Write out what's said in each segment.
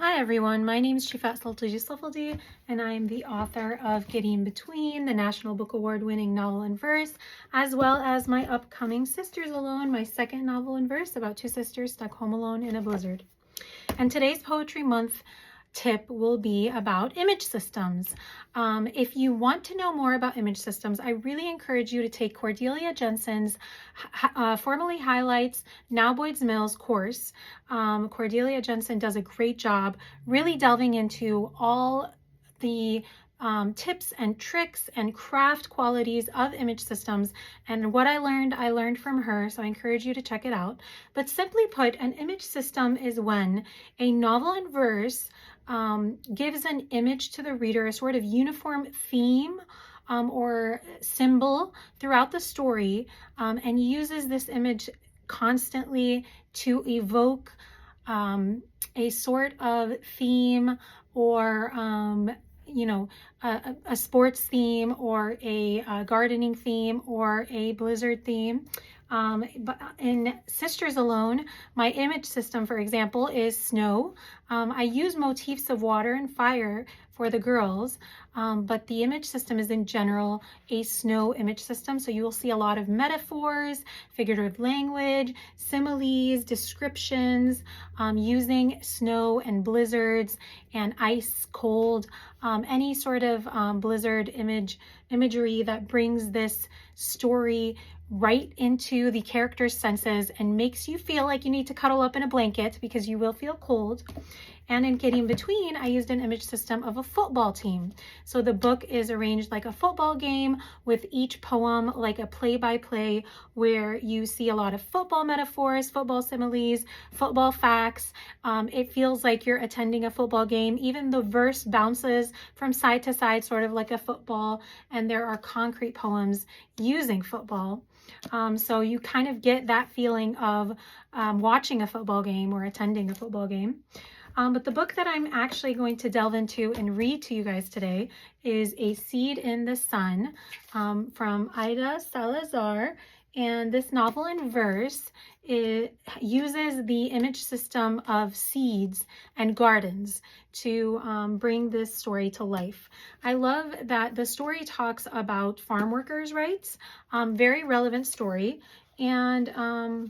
Hi everyone, my name is Shifa Saltagi Safadi and I am the author of Getting Between, the National Book Award winning novel in verse, as well as my upcoming Sisters Alone, my second novel in verse about two sisters stuck home alone in a blizzard. And today's Poetry Month tip will be about image systems. If you want to know more about image systems, I really encourage you to take Cordelia Jensen's Formally Highlights Now Boyd's Mills course. Cordelia Jensen does a great job really delving into all the tips and tricks and craft qualities of image systems, and what I learned from her, so I encourage you to check it out. But simply put, an image system is when a novel in verse gives an image to the reader, a sort of uniform theme or symbol throughout the story, and uses this image constantly to evoke a sort of theme or a sports theme or a gardening theme or a blizzard theme. But in Sisters Alone, my image system, for example, is snow. I use motifs of water and fire for the girls, but the image system is in general a snow image system. So you will see a lot of metaphors, figurative language, similes, descriptions, using snow and blizzards and ice cold, any sort of blizzard imagery that brings this story right into the character's senses and makes you feel like you need to cuddle up in a blanket because you will feel cold. And in Getting Between, I used an image system of a football team. So the book is arranged like a football game with each poem like a play-by-play where you see a lot of football metaphors, football similes, football facts. It feels like you're attending a football game. Even the verse bounces from side to side, sort of like a football, and there are concrete poems using football. So you kind of get that feeling of watching a football game or attending a football game. But the book that I'm actually going to delve into and read to you guys today is A Seed in the Sun from Ida Salazar. And this novel in verse, it uses the image system of seeds and gardens to bring this story to life. I love that the story talks about farm workers' rights, very relevant story, and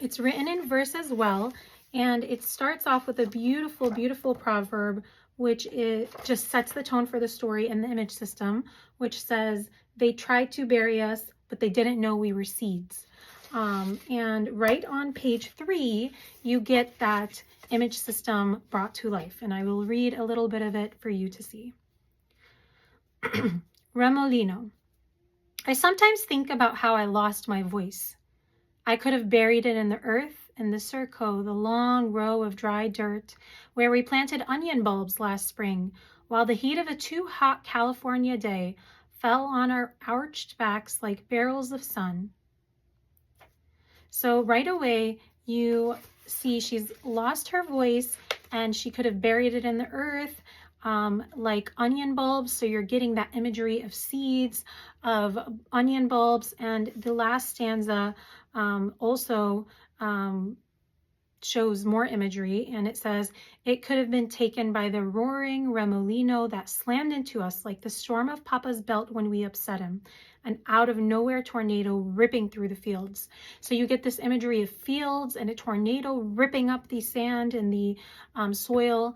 it's written in verse as well. And it starts off with a beautiful, beautiful proverb, which just sets the tone for the story and the image system, which says, "They tried to bury us, but they didn't know we were seeds." And right on page 3, you get that image system brought to life. And I will read a little bit of it for you to see. Remolino. I sometimes think about how I lost my voice. I could have buried it in the earth, in the Surco, the long row of dry dirt where we planted onion bulbs last spring, while the heat of a too hot California day fell on our arched backs like barrels of sun. So right away, you see she's lost her voice and she could have buried it in the earth, like onion bulbs. So you're getting that imagery of seeds, of onion bulbs. And the last stanza also shows more imagery, and it says, "It could have been taken by the roaring remolino that slammed into us like the storm of Papa's belt when we upset him, an out of nowhere tornado ripping through the fields." So you get this imagery of fields and a tornado ripping up the sand and the soil.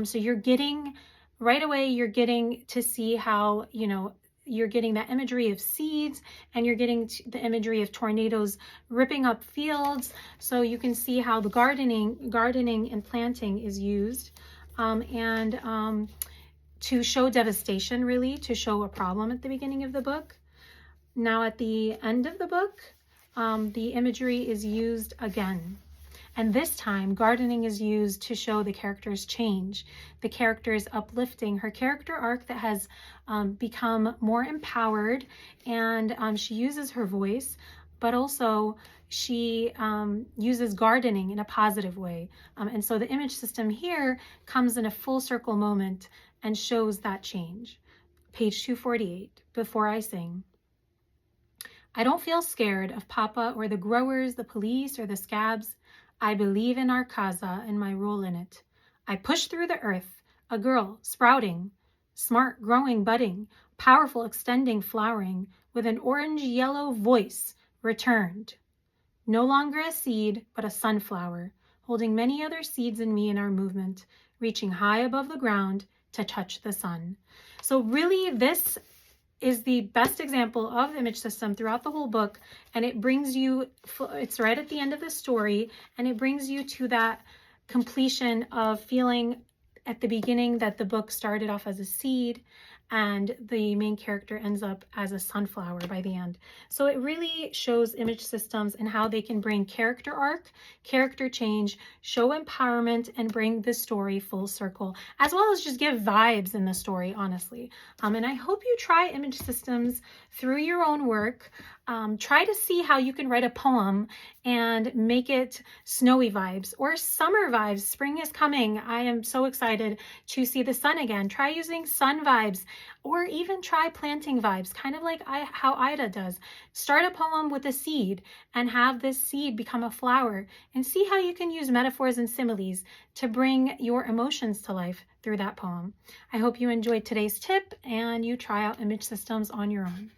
So you're getting, right away, you're getting to see how, you're getting that imagery of seeds and you're getting the imagery of tornadoes ripping up fields. So you can see how the gardening and planting is used to show devastation, really, to show a problem at the beginning of the book. Now at the end of the book, the imagery is used again. And this time, gardening is used to show the character's change, the character's uplifting, her character arc that has become more empowered, and she uses her voice, but also she uses gardening in a positive way. And so the image system here comes in a full circle moment and shows that change. Page 248, Before I Sing. I don't feel scared of Papa or the growers, the police, or the scabs. I believe in our casa and my role in it. I push through the earth, a girl, sprouting, smart, growing, budding, powerful, extending, flowering, with an orange-yellow voice, returned. No longer a seed, but a sunflower, holding many other seeds in me in our movement, reaching high above the ground to touch the sun. So really, this is the best example of the image system throughout the whole book, and it brings you, it's right at the end of the story, and it brings you to that completion of feeling at the beginning that the book started off as a seed and the main character ends up as a sunflower by the end. So it really shows image systems and how they can bring character arc, character change, show empowerment, and bring the story full circle, as well as just give vibes in the story, honestly. And I hope you try image systems through your own work. Try to see how you can write a poem and make it snowy vibes or summer vibes. Spring is coming. I am so excited to see the sun again. Try using sun vibes, or even try planting vibes, kind of like how Ida does. Start a poem with a seed and have this seed become a flower, and see how you can use metaphors and similes to bring your emotions to life through that poem. I hope you enjoyed today's tip and you try out image systems on your own.